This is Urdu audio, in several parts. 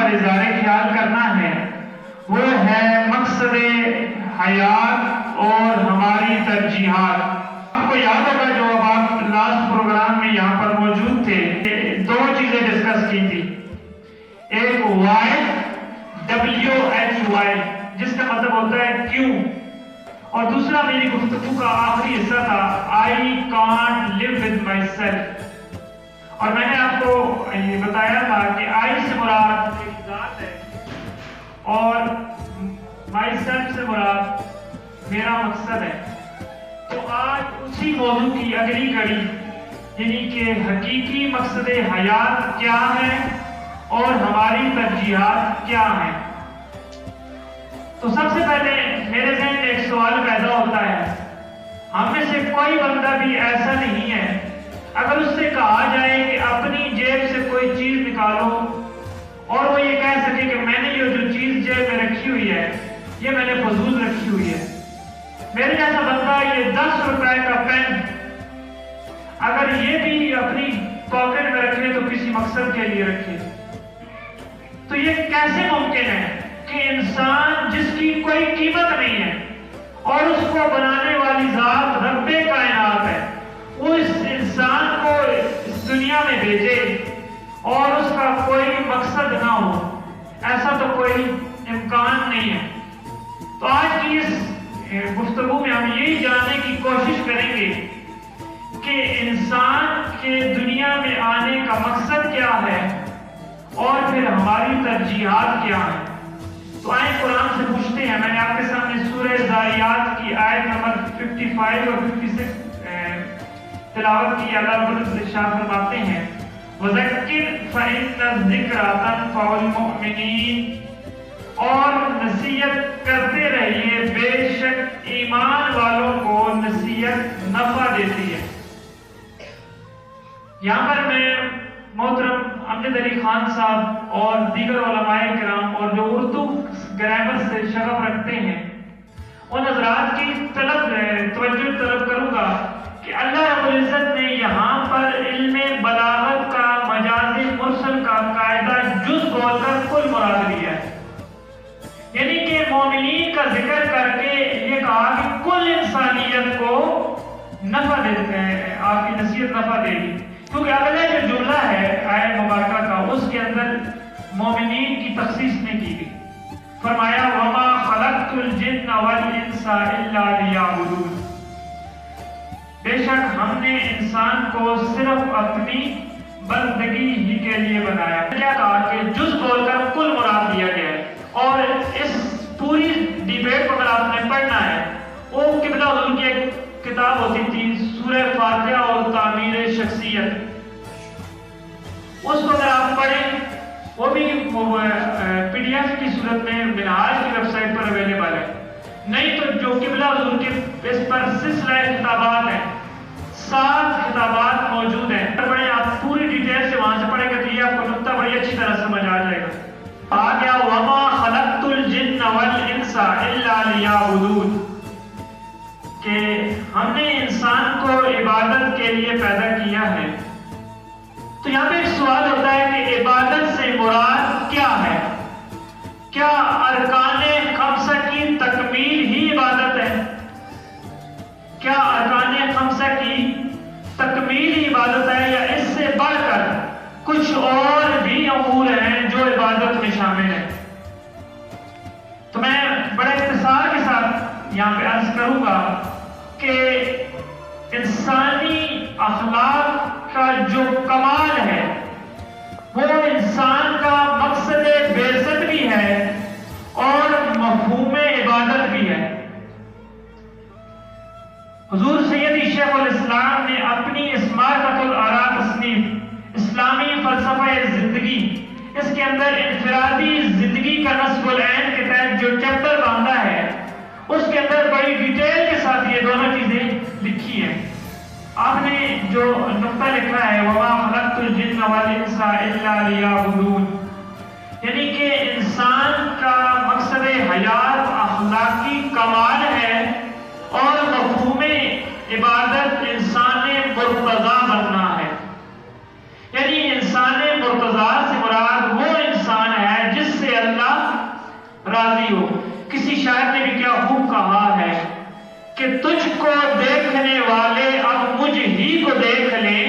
پر اظہار خیال کرنا ہے وہ ہے مقصد حیات اور ہماری ترجیحات۔ آپ کو یاد ہوگا جو اب آپ لاسٹ پروگرام میں یہاں پر موجود تھے، دو چیزیں ڈسکس کی تھی، ایک وائی WHY جس کا مطلب ہوتا ہے کیوں، اور دوسرا میری گفتگو کا آخری حصہ تھا I can't live with myself۔ اور میں نے آپ کو یہ بتایا تھا کہ I سے مراد ایک ذات ہے اور myself سے مراد میرا مقصد ہے۔ تو آج اسی موضوع کی اگلی کڑی یعنی کہ حقیقی مقصد حیات کیا ہے اور ہماری ترجیحات کیا ہیں۔ تو سب سے پہلے میرے ذہن میں ایک سوال پیدا ہوتا ہے، ہم میں سے کوئی بندہ بھی ایسا نہیں ہے اگر اس سے کہا جائے کہ اپنی جیب سے کوئی چیز نکالو اور وہ یہ کہہ سکے کہ میں نے یہ جو چیز جیب میں رکھی ہوئی ہے یہ میں نے فضول رکھی ہوئی ہے۔ میرے جیسا بندہ یہ 10 روپے کا پین اگر یہ بھی اپنی پاکٹ میں رکھے تو کسی مقصد کے لیے رکھے، تو یہ کیسے ممکن ہے کہ انسان جس کی کوئی قیمت نہیں ہے اور اس کو بنانے والی ذات رب کائنات ہے، وہ اس انسان کو اس دنیا میں بھیجے اور اس کا کوئی مقصد نہ ہو؟ ایسا تو کوئی امکان نہیں ہے۔ تو آج کی اس گفتگو میں ہم یہی جاننے کی کوشش کریں گے کہ انسان کے دنیا میں آنے کا مقصد کیا ہے اور پھر ہماری ترجیحات کیا ہیں۔ تو آئیں قرآن سے پوچھتے ہیں۔ میں نے آپ کے سامنے سورہ ذاریات کی آیت نمبر 55 اور 56 تلاوت کی۔ اللہ رب العزت ارشاد فرماتے ہیں وَذَكِّرْ فَإِنَّ الذِّكْرَ تَنفَعُ الْمُؤْمِنِينَ، اور نصیحت کرتے رہیے، بے شک ایمان والوں کو نصیحت نفع دیتی ہے۔ یہاں پر میں محترم امجد علی خان صاحب اور دیگر علماء کرام اور جو اردو گرامر سے شغف رکھتے ہیں ان حضرات کی توجہ طلب کروں گا کہ اللہ رب العزت نے یہاں پر علم بلاغت کا مجاز مرسل کا قاعدہ جز بول کر کل مراد لیا ہے، یعنی کہ مومنین کا ذکر کر کے یہ کہا کہ کل انسانیت کو نفع دیتے ہیں، آپ کی نصیحت نفع دے گی، کیونکہ اگلا جو جملہ ہے آیت مبارکہ کا اس کے اندر مومنین کی تخصیص نہیں کی گئی۔ فرمایا وَمَا خَلَقْتُ الْجِنَّ وَالْإِنسَ إِلَّا لِيَعْبُدُونِ، بے شک ہم نے انسان کو صرف اپنی بندگی ہی کے لیے بنایا۔ کیا کہا کہ جز بول کر کل مراد دیا گیا ہے، اور اس پوری ڈیبیٹ کو اگر آپ نے پڑھنا ہے، وہ قبلہ حضور کی ایک کتاب ہوتی تھی سورہ فاتحہ اور تعمیر شخصیت، اس کو اگر آپ پڑھیں وہ بھی PDF کی صورت میں منہاج کی ویب سائٹ پر اویلیبل ہے، نہیں تو جو قبلہ حضور کے اس پر سلسلہ کتابات ہیں، 7 کتابات موجود ہیں، پڑھیں آپ پوری ڈیٹیل سے وہاں سے پڑھیں گے تو یہ آپ کو نقطہ بڑی اچھی طرح سمجھ آ جائے گا۔ آ گیا وَمَا خَلَقْتُ الْجِنَّ وَالْإِنسَ إِلَّا لِيَعْبُدُونِ، کہ ہم نے انسان کو عبادت کے لیے پیدا کیا ہے۔ تو یہاں پہ ایک سوال ہوتا ہے کہ عبادت سے مراد کیا ہے؟ کیا ارکان خمسہ کی تکمیل ہی عبادت ہے؟ کیا ارکان خمسہ کی تکمیل ہی عبادت ہے، یا اس سے بڑھ کر کچھ اور بھی امور ہیں جو عبادت میں شامل ہیں؟ تو میں بڑے اختصار کے ساتھ یہاں پہ عرض کروں گا کہ انسانی اخلاق کا جو کمال ہے وہ انسان کا مقصد بعثت بھی ہے اور مفہوم عبادت بھی ہے۔ حضور سیدی شیخ الاسلام نے اپنی اسمارت الآراء تصنیف اسلامی فلسفہ زندگی، اس کے اندر انفرادی زندگی کا نصب العین کے تحت جو چیپٹر باندھا ہے اس کے اندر بڑی ڈیٹیل کے ساتھ یہ دونوں چیزیں لکھی ہیں۔ آپ نے جو نقطہ لکھا ہے وَمَا خَلَقْتُ الْجِنَّ وَالْإِنسَ إِلَّا لِيَعْبُدُونِ، یعنی کہ انسان کا مقصد حیات اخلاقی کمال ہے اور مفہوم عبادت انسان مرتضی بننا ہے، یعنی انسان مرتضی سے مراد وہ انسان ہے جس راضی ہو. کسی شاعر نے بھی کیا خوب کہا ہے کہ تجھ کو دیکھنے والے اب مجھ ہی کو دیکھ لیں,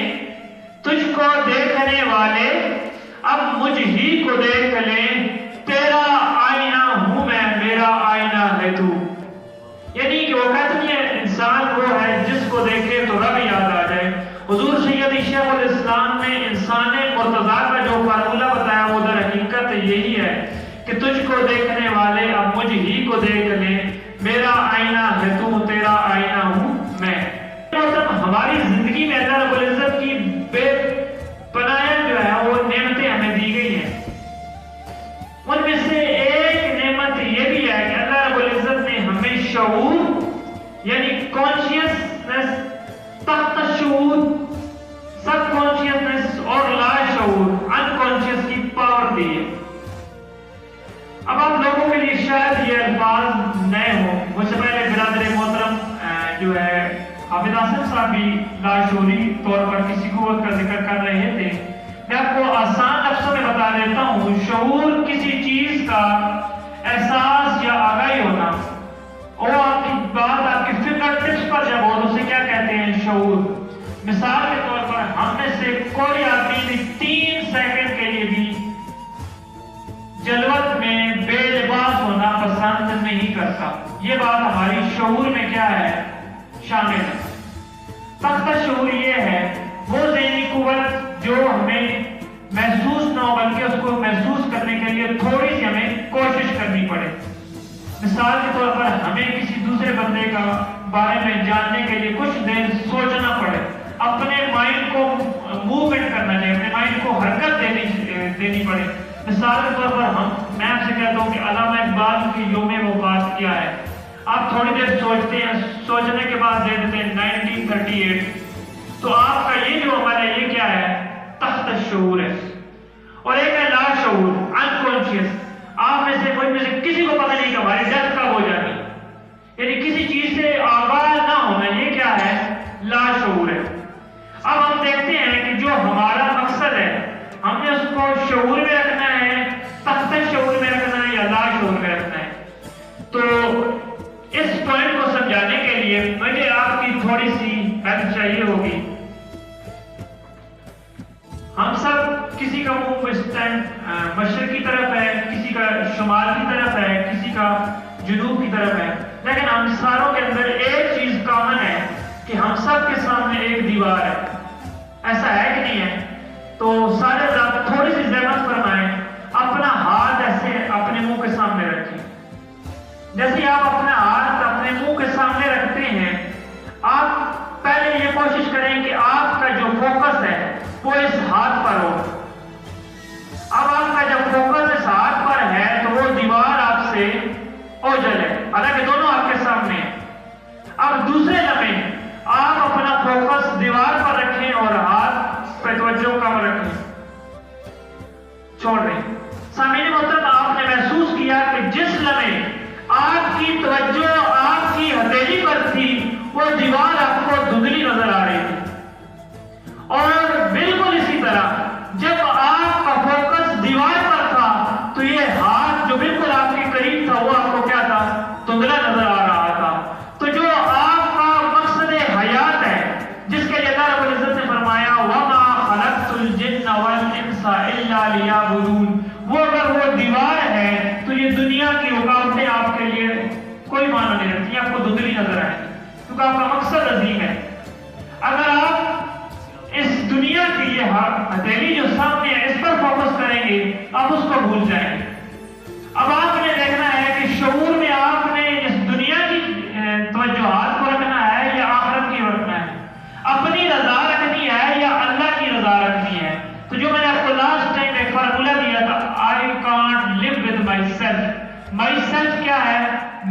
تجھ کو دیکھنے والے اب مجھ ہی کو دیکھ لیں, تیرا آئینہ ہوں میں, میرا آئینہ ہے تو. یعنی کہ وہ کہتے ہیں انسان وہ ہے جس کو دیکھے تو رب یاد آ جائے. حضور سید شیخ الاسلام نے انسان مرتضیٰ کا جو فارمولہ بتایا وہ در حقیقت یہی ہے کہ تجھ کو دیکھنے والے اب مجھ ہی کو دیکھ لیں, میرا آئینہ ہے تو, تیرا آئینہ ہوں میں. ہماری زندگی میں اللہ رب العزت کی بے پناہ جو ہے وہ نعمتیں ہمیں دی گئی ہیں. ان میں سے ایک نعمت یہ بھی ہے کہ اللہ رب العزت نے ہمیں شعور یعنی کانشیسنس, تحت شعور, سب کانشیسنس اور لا شعور انکانشیس کی پاور دی ہے. اب آپ لوگوں کے لیے شاید یہ الفاظ نئے ہوں. مجھ سے پہلے برادر محترم جو ہے حافظ آصف صاحب بھی لاشعوری طور پر کسی قوت کا ذکر کر رہے تھے. میں آپ کو آسان لفظوں میں بتا دیتا ہوں. شعور کسی چیز کا احساس یا آگاہی ہونا, اور آپ کی بات آپ کی فکر ٹپس پر جب ہو تو اسے کیا کہتے ہیں, شعور. مثال کے طور پر ہم میں سے کوئی آدمی 3 سیکنڈ کے لیے بھی جلوت میں بے لباس ہونا پسند نہیں کرتا. یہ بات ہماری شعور میں کیا ہے, شامل ہے. تحت شعور یہ ہے وہ ذہنی قوت جو ہمیں محسوس نہ ہو بلکہ اس کو محسوس کرنے کے لیے تھوڑی سی ہمیں کوشش کرنی پڑے. مثال کے طور پر ہمیں کسی دوسرے بندے کا بارے میں جاننے کے لیے کچھ دیر سوچنا پڑے, اپنے مائنڈ کو موومنٹ کرنا چاہیے, اپنے مائنڈ کو حرکت دینی پڑے. مثال کے طور پر میں آپ سے کہتا ہوں کہ علامہ اقبال کی یوم وفات کیا ہے. آپ تھوڑی دیر سوچتے ہیں, سوچنے کے بعد دے دیتے ہیں 1938. تو آپ کا یہ جو عمل ہے یہ کیا ہے, تحت شعور ہے. اور ایک ہے لا شعور, انکانشیس. آپ میں سے کوئی میں سے کسی کو پتہ نہیں کہ ہماری ڈیتھ کب ہو جانی, یعنی کسی چیز سے آگاہ نہ ہونا, یہ کیا ہے, لا شعور ہے. اب ہم دیکھتے ہیں کہ جو ہمارا مقصد ہے ہم نے اس کو شعور میں رکھنا ہے, تحت شعور میں رکھنا ہے یا لا شعور میں رکھنا ہے. تو اس پوائنٹ کو سمجھانے کے لیے مجھے آپ کی تھوڑی سی ہیلپ چاہیے ہوگی. ہم سب کسی کا منہ اس ٹائم مشرق کی طرف ہے, کسی کا شمال کی طرف ہے, کسی کا جنوب کی طرف ہے, لیکن ہم ساروں کے اندر ایک چیز کامن ہے کہ ہم سب کے سامنے ایک دیوار ہے. ایسا ہے کہ نہیں ہے؟ تو سارے حضرات تھوڑی سی زحمت فرمائیں, اپنا ہاتھ ایسے اپنے منہ کے سامنے رکھیں. جیسے آپ اپنا ہاتھ اپنے منہ کے سامنے رکھتے ہیں, آپ پہلے یہ کوشش کریں کہ آپ کا جو فوکس ہے وہ اس ہاتھ پر ہو. اب آپ کا جب فوکس اس ہاتھ پر ہے تو وہ دیوار آپ سے اوجھل ہے, حالانکہ دونوں آپ کے سامنے ہیں. اب دوسرے لمحے آپ اپنا فوکس دیوار پر رکھیں اور ہاتھ پہ توجہ کم رکھیں, چھوڑ دیں. سامعین محترم, آپ نے محسوس کیا کہ جس لمحے آپ کی توجہ آپ کی ہتھیلی پر تھی وہ دیوار آپ کو دھندلی نظر آ رہی تھی, اور بالکل اسی طرح جب آپ کا فوکس دیوار پر تھا تو یہ ہاتھ جو بالکل آپ کے قریب تھا وہ آپ کو کیا تھا, دھندلا نظر آ رہا تھا. تو جو آپ کا مقصد حیات ہے جس کے لیے اللہ رب العزت نے فرمایا وَمَا خَلَقْتُ الْجِنَّ وَالْإِنسَ إِلَّا لِيَعْبُدُونَ, وہ اگر وہ دیوار ہے تو یہ دنیا کی رکاوٹیں آپ کے لیے کوئی معنی نہیں رکھتی, آپ کو دھندلی نظر آئیں گی کیونکہ آپ کا مقصد عظیم ہے. اگر آپ اس دنیا کی یہ ہتھیلی جو سامنے ہے اس پر فوکس کریں گے آپ اس کو بھول جائیں گے. اب آپ نے دیکھنا ہے کہ شعور میں آپ نے اس دنیا کی توجہات کو رکھنا ہے یا آخرت کی رکھنا ہے, اپنی رضا رکھنی ہے یا اللہ کی رضا رکھنی ہے. تو جو میں نے آپ کو لاسٹ ٹائم ایک فارمولہ دیا تھا, I can't live with myself. myself کیا ہے,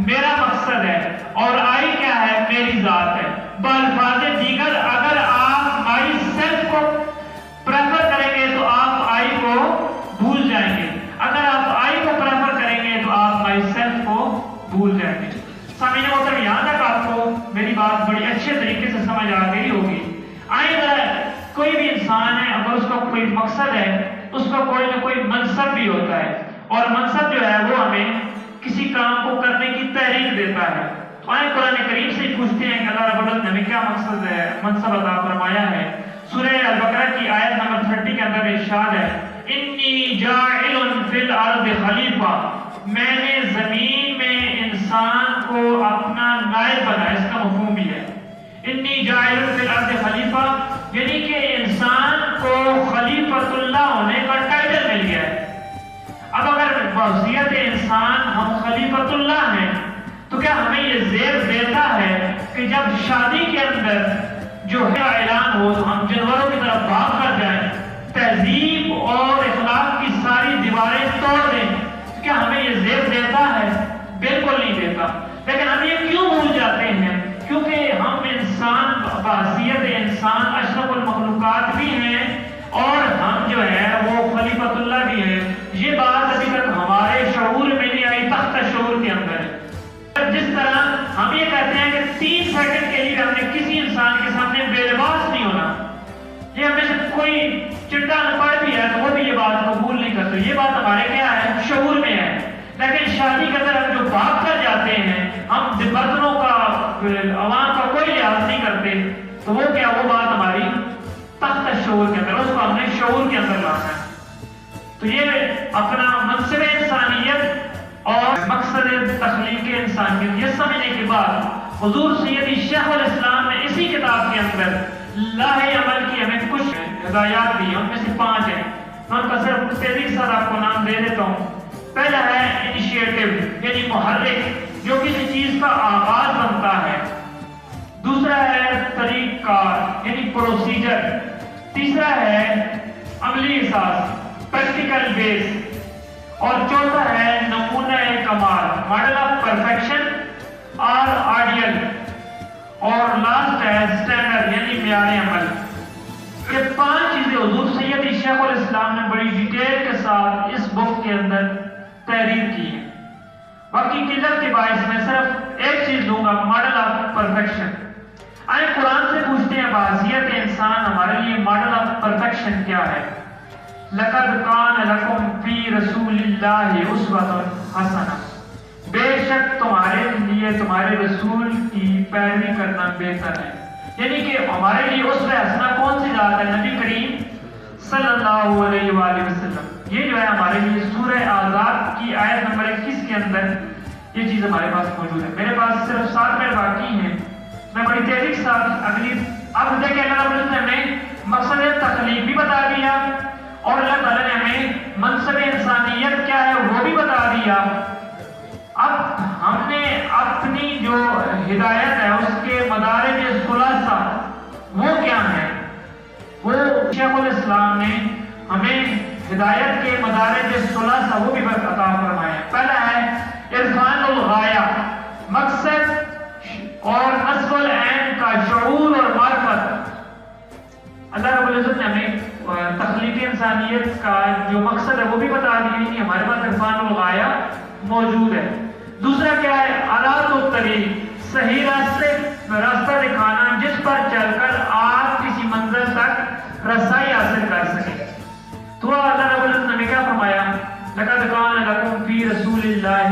میرا مقصد ہے, اور I کیا ہے, میری ذات ہے. بالفاظ دیگر اگر آپ مائی سیلف کو پریفر کریں گے تو آپ آئی کو بھول جائیں گے, اگر آپ آئی کو پریفر کریں گے تو آپ مائی سیلف کو بھول جائیں گے. سامعین محترم, یہاں تک آپ کو میری بات بڑی اچھے طریقے سے سمجھ آ گئی ہوگی. کوئی بھی انسان ہے اگر اس کا کوئی مقصد ہے اس کا کوئی نہ کوئی منصب بھی ہوتا ہے, اور منصب جو ہے وہ ہمیں کسی کام کو کرنے کی تحریک دیتا ہے۔ تو آئے قرآن کریم سے پوچھتے ہیں کہ اللہ رب العزت نے ہمیں کیا منصب عطا فرمایا ہے۔ سورہ البقرہ کی آیت نمبر 30 کے اندر ارشاد ہے انی جاعل فی الارض خلیفہ، میں نے زمین میں انسان کو اپنا نائب بنایا۔ اس کا مفہوم بھی ہے انی جاعل فی الارض خلیفہ، یعنی کہ انسان کو خلیفۃ اللہ ہونے کا ٹائٹل مل گیا ہے۔ اب اگر بحیثیت انسان ہم خلیفۃ اللہ ہیں تو کیا ہمیں یہ زیب دیتا ہے کہ جب شادی کے اندر جو ہے اعلان ہو تو ہم جانوروں کی طرف بھاگ کر جائیں، تہذیب اور اخلاق کی ساری دیواریں توڑ دیں؟ تو کیا ہمیں یہ زیب دیتا ہے؟ بالکل نہیں دیتا۔ لیکن ہم یہ کیوں بھول جاتے ہیں؟ کیونکہ ہم انسان بحیثیت انسان اشرف المخلوقات بھی ہیں اور ہم جو ہے وہ خلیفۃ اللہ بھی ہیں۔ یہ بات ابھی تک ہمارے شعور میں نہیں آئی، تحت شعور کے اندر ہے۔ جس طرح ہم یہ کہتے ہیں کہ 3 سیکنڈ کے لیے ہم نے کسی انسان کے سامنے بے لباس نہیں ہونا، یہ ہمیں سے کوئی چٹا انپڑھ بھی ہے تو وہ بھی یہ بات قبول نہیں کرتے۔ یہ بات ہمارے کیا ہے؟ شعور میں ہے۔ لیکن شادی کے اندر ہم جو بھاگ کر جاتے ہیں، ہم برتنوں کا عوام کا کوئی لحاظ نہیں کرتے، تو وہ کیا؟ وہ بات ہماری تحت شعور کے اندر، اس کو ہم نے شعور کے اندر لانا ہے۔ تو یہ اپنا منصب انسانیت اور مقصد تخلیق انسانیت یہ سمجھنے کے بعد حضور سیدی شیخ الاسلام نے اسی کتاب کے اندر لاہ عمل کی ہمیں کچھ ہدایات دی، ان میں سے 5 ہیں۔ میں ان کا صرف تیزی کے ساتھ آپ کو نام دے دیتا ہوں۔ پہلا ہے انیشیٹو، یعنی محرک، جو کسی چیز کا آغاز بنتا ہے۔ دوسرا ہے طریق کار، یعنی پروسیجر۔ تیسرا ہے عملی احساس، پریکٹیکل بیس۔ اور چوتھا ہے نمونہ کمال، ماڈل آف پرفیکشن اور آئیڈیل۔ اور لاسٹ ہے سٹینڈرڈ، یعنی معیار عمل۔ یہ 5 چیزیں حضور سیدی شیخ الاسلام نے بڑی ڈیٹیل کے ساتھ اس بک کے اندر تحریر کی ہے۔ باقی قلت کے باعث میں صرف ایک چیز لوں گا، ماڈل آف پرفیکشن۔ آئے قرآن سے پوچھتے ہیں بحیثیت انسان ہمارے لیے ماڈل آف پرفیکشن کیا ہے؟ لَقَدْ كَانَ لَكُمْ فِي رَسُولِ اللَّهِ أُسْوَةٌ حَسَنَةٌ، بے شک تمہارے لیے تمہارے رسول کی پیروی کرنا بہتر ہے۔ یعنی کہ ہمارے لیے اسوہ حسنہ کون سی ذات ہے؟ نبی کریم صلی اللہ علیہ وآلہ وسلم۔ یہ جو ہے ہمارے لیے سورہ احزاب کی آیت نمبر 21 کے اندر یہ چیز ہمارے پاس موجود ہے۔ میرے پاس صرف 7 منٹ باقی ہیں، میں بڑی تیزی کے ساتھ اگلی اب دیکھیں اللہ رب العزت نے ہمیں مقصد تخلیق بھی بتا دیا اور اللہ تعالیٰ نے ہمیں منصب انسانیت کیا ہے وہ بھی بتا دیا۔ اب ہم نے اپنی جو ہدایت ہے اس کے مدارج ثلاثہ وہ کیا ہے؟ وہ شیخ الاسلام نے ہمیں ہدایت کے مدارج ثلاثہ وہ بھی عطا فرمائے ہیں۔ پہلا ہے عرفان الغایہ، مقصد اور نصب العین کا شعور اور معرفت۔ اللہ رب العزت نے ہمیں تخلیق انسانیت کا جو مقصد ہے وہ بھی بتا دیا کہ ہمارے پاس عرفان الغایہ موجود ہے۔ دوسرا کیا ہے؟ آلات الطریق، صحیح راستہ دکھانا جس پر چل کر آپ کسی منزل تک رسائی حاصل کر سکیں۔ تو اللہ رب العزت نے کیا فرمایا؟ لَقَدْ كَانَ لَكُمْ فِي رَسُولِ اللَّهِ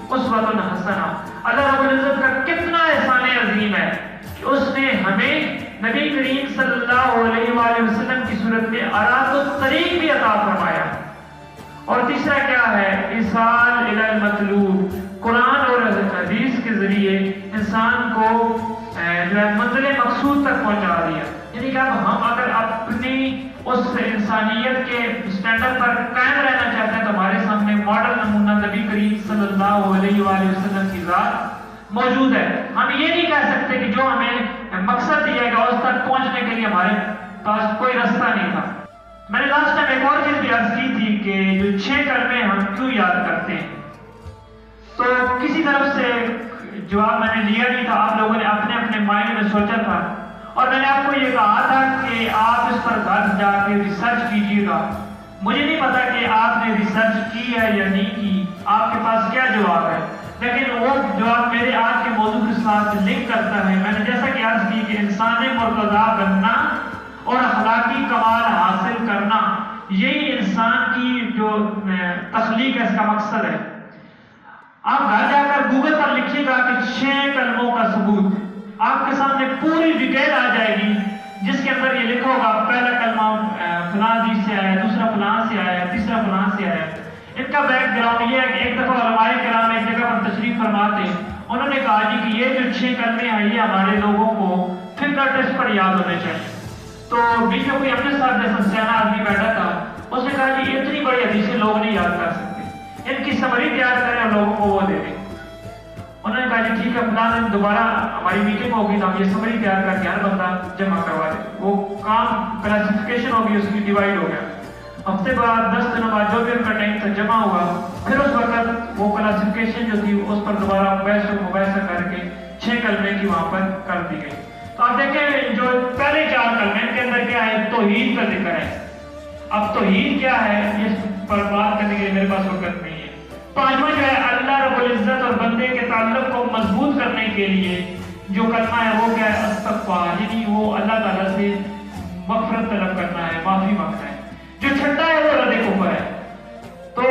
أُسْوَةٌ حَسَنَةٌ۔ اللہ رب العزت کا کتنا احسان عظیم ہے کہ اس نے ہمیں نبی کریم صلی اللہ علیہ وآلہ وسلم کی صورت میں آلات الطریق بھی عطا فرمایا۔ اور تیسرا کیا ہے؟ ایصال الی المطلوب، قرآن اور حدیث کے ذریعے انسان کو جو ہے منزل مقصود تک پہنچا دیا۔ یعنی کہ اب ہم اگر اپنی اس انسانیت کے اسٹینڈرڈ پر قائم رہنا چاہتے ہیں تو ہمارے سامنے ماڈل نمونہ نبی کریم صلی اللہ علیہ وآلہ وسلم کی ذات موجود ہے۔ ہم یہ نہیں کہہ سکتے کہ جو ہمیں مقصد دیا گیا اس تک پہنچنے کے لیے ہمارے پاس کوئی راستہ نہیں تھا۔ میں نے لاسٹ ٹائم ایک اور چیز بھی عرض کی تھی کہ جو 6 کلمے ہم کیوں یاد کرتے ہیں، تو کسی طرف سے جواب میں نے لیا نہیں تھا، آپ لوگوں نے اپنے اپنے مائنڈ میں سوچا تھا اور میں نے آپ کو یہ کہا تھا کہ آپ اس پر گھر جا کے ریسرچ کیجیے گا۔ مجھے نہیں پتا کہ آپ نے ریسرچ کی ہے یا نہیں کی، آپ کے پاس کیا جواب ہے، لیکن وہ جواب میرے آج کے موضوع کے ساتھ لنک کرتا ہے۔ میں نے جیسا کہ عرض کی کہ انسان مرتضی بننا اور اخلاقی کمال حاصل کرنا، یہی انسان کی جو تخلیق ہے اس کا مقصد ہے۔ آپ گھر جا کر گوگل پر لکھیے گا کہ 6 کلموں کا ثبوت، آپ کے سامنے پوری ڈیٹیل آ جائے گی، جس کے اندر یہ لکھا ہوگا پہلا کلمہ فلاں حدیث سے آیا، دوسرا فلاں سے آیا، تیسرا فلاں سے آیا۔ ان کا بیک گراؤنڈ یہ ہے کہ ایک دفعہ علماء کرام ایک جگہ پر تشریف فرماتے، انہوں نے کہا جی کہ یہ جو 6 کلمے ہیں یہ ہمارے لوگوں کو فنگر ٹیسٹ پر یاد ہونے چاہیے۔ تو بیچ میں کوئی اپنے ساتھ جیسا سیاح آدمی بیٹھا تھا، اس نے کہا کہ اتنی بڑی حدیثیں لوگ نہیں یاد کر سکتے، ان کی سمری تیار کریں اور لوگوں کو وہ دے دیں۔ انہوں نے کہا جی ٹھیک ہے، فلاں دن دوبارہ ہماری میٹنگ ہوگی تو ہم یہ سمری تیار کر کے ہر بندہ جمع کروا دیں۔ وہ کام کلاسیفیکیشن ہوگی، اس کی ڈیوائڈ ہو گیا۔ ہفتے بعد 10 دنوں بعد جو بھی ان کا ٹائم تھا جمع ہوا، پھر اس وقت وہ کلاسیفیکیشن جو تھی اس پر دوبارہ بحث و مباحثہ کر کے 6 کلمے کی وہاں پر کر دی گئی۔ تو آپ دیکھیں جو پہلے 4 کلمے ان کے اندر کیا ہے، توحید کا ذکر ہے۔ اب توحید کیا ہے اس پر بات کرنے کے لیے میرے پاس وقت نہیں ہے۔ 5واں جو ہے اللہ رب العزت اور بندے کے تعلق کو مضبوط کرنے کے لیے جو کلمہ ہے وہ کیا ہے، استغفار، یعنی وہ اللہ تعالیٰ سے مغفرت طلب کرنا ہے، معافی مانگنا ہے۔ جو چھٹا ہے وہ رد کفر ہے۔ تو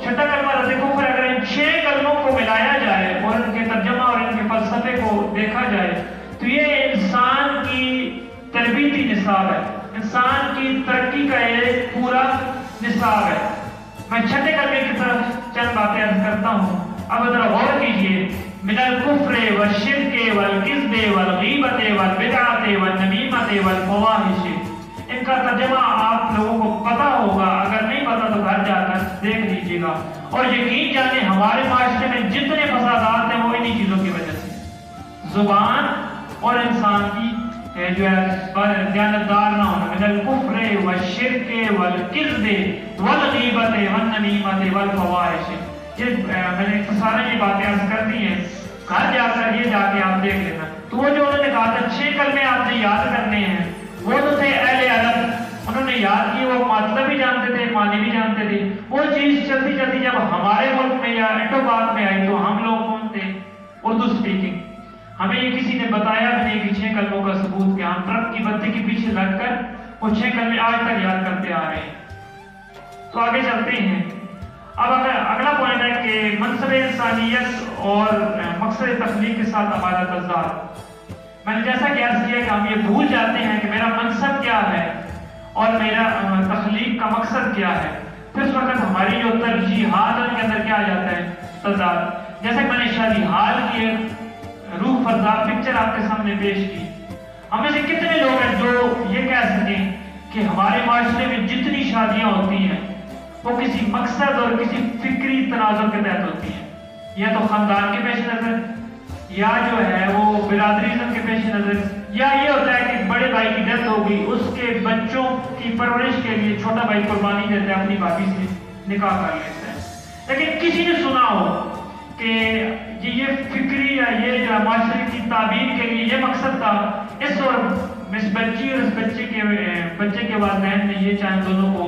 چھٹا کلمہ رد کفر، اگر ان 6 کلموں کو ملایا جائے اور ان کے ترجمہ اور ان کے فلسفے کو دیکھا جائے تو یہ انسان کی تربیتی نصاب ہے، انسان کی ترقی کا ایک پورا نصاب ہے۔ میں چھٹے کلمے کی طرف چند باتیں عرض کرتا ہوں، اب ذرا غور کیجئے۔ من الکفر والشرک والکذب والغیبت والبدعۃ والنمیمۃ والفواحش، ان کا ترجمہ آپ لوگوں کو پتا ہوگا، اگر نہیں پتا تو گھر جا کر دیکھ لیجیے گا۔ اور یقین جانیں ہمارے معاشرے میں جتنے فسادات ہیں وہ انہی چیزوں کی وجہ سے، زبان اور انسان کی جو ہے دیانتدار نہ ہونا۔ من الکفر والشرک والکذب والغیبت والنمیمۃ والفواحش، یہ میں نے اختصاراً یہ باتیں عرض کر دی ہیں، گھر جا کر یہ جا کے آپ دیکھ لینا۔ تو وہ جو انہوں نے کہا تھا 6 کلمے آپ نے یاد کرنے ہیں، وہ تو تھے اہل عرب، انہوں نے یاد کی، وہ مطلب بھی جانتے تھے، معنی بھی جانتے تھے۔ وہ چیز چلتی چلتی جب ہمارے ملک میں یا انڈو پاک میں آئی تو ہم لوگ کون تھے، اردو سپیکنگ، ہمیں یہ کسی نے بتایا بھی نہیں کہ 6 کلموں کا ثبوت کیا، ہم ٹرک کی بتی کے پیچھے لگ کر وہ 6 کلمے آج تک یاد کرتے آ رہے ہیں۔ تو آگے چلتے ہیں۔ اب اگلا پوائنٹ ہے کہ منصب انسانیت اور مقصد تخلیق کے ساتھ ہمارا تضاد۔ میں نے جیسا کہ عرض کیا کہ ہم یہ بھول جاتے ہیں کہ میرا منصب کیا ہے اور میرا تخلیق کا مقصد کیا ہے، پھر اس وقت ہماری جو ترجیحات ان کے اندر کیا آ جاتا ہے، تضاد۔ جیسے کہ میں نے شادی حال کی روح فرزا پکچر آپ کے سامنے پیش کی، ہم میں سے کتنے لوگ ہیں جو یہ کہہ سکیں کہ ہمارے معاشرے میں جتنی شادیاں ہوتی ہیں وہ کسی مقصد اور کسی فکری تناظر کے تحت ہوتی ہیں، یا تو خاندان کے پیش نظر، یا جو ہے وہ برادریزم کے پیش نظر، یا یہ ہوتا ہے کہ بڑے بھائی کی ڈیتھ ہو گئی، اس کے بچوں کی پرورش کے لیے چھوٹا بھائی قربانی دیتا ہے، اپنی بھابھی سے نکاح کر لیتا ہے۔ لیکن کسی نے سنا ہو کہ یہ فکری یا یہ جو معاشرے کی تعبیر کے لیے یہ مقصد تھا، اس اور اس بچی اور اس بچے کے والدین نے یہ چاہے دونوں کو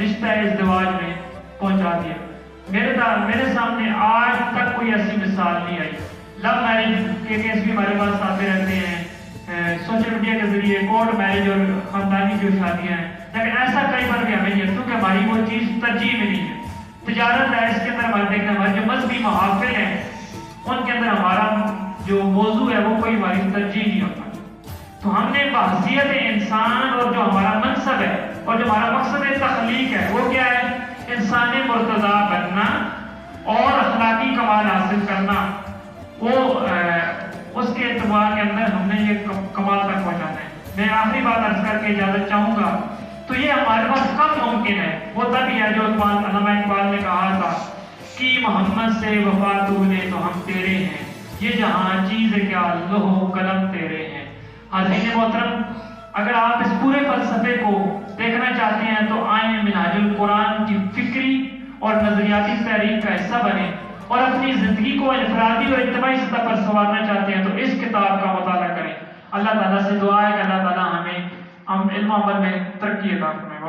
رشتہ ازدواج میں پہنچا دیا۔ میرے سامنے آج تک کوئی ایسی مثال نہیں آئی۔ لو میرج کے کیس بھی ہمارے پاس آتے رہتے ہیں، سوشل میڈیا کے ذریعے کورٹ میرج اور خاندانی جو شادیاں ہیں، لیکن ایسا کئی بار بھی ہمیں نہیں، کیونکہ ہماری وہ چیز ترجیح میں نہیں ہے۔ تجارت ہے، اس کے اندر ہمارے دیکھنا، ہمارے جو مذہبی محافل ہیں ان کے اندر ہمارا جو موضوع ہے وہ کوئی ہماری ترجیح نہیں ہوتا۔ تو ہم نے بحثیت انسان اور جو ہمارا منصب ہے اور جو ہمارا مقصد تخلیق ہے وہ کیا ہے، انسان مرتضی بننا اور اخلاقی کمال حاصل کرنا، وہ اس کے اعتبار کے اندر ہم نے یہ کمال تک پہنچانا ہے۔ میں آخری بات عرض کر کے اجازت چاہوں گا، تو یہ ہمارے پاس کب ممکن ہے، وہ تبھی ہے جو علامہ اقبال نے کہا تھا کہ محمد سے وفا تو نے تو ہم تیرے ہیں، یہ جہاں چیز کیا لوح و قلم تیرے ہیں۔ حاضرین محترم، اگر آپ اس پورے فلسفے کو دیکھنا چاہتے ہیں تو آئیں منہاج القرآن کی فکری اور نظریاتی تحریک کا حصہ بنیں، اور اپنی زندگی کو انفرادی اور اجتماعی سطح پر سنوارنا چاہتے ہیں تو اس کتاب کا مطالعہ کریں۔ اللہ تعالیٰ سے دعا ہے کہ اللہ تعالیٰ ہمیں علم و عمل میں ترقی عطا فرمائے۔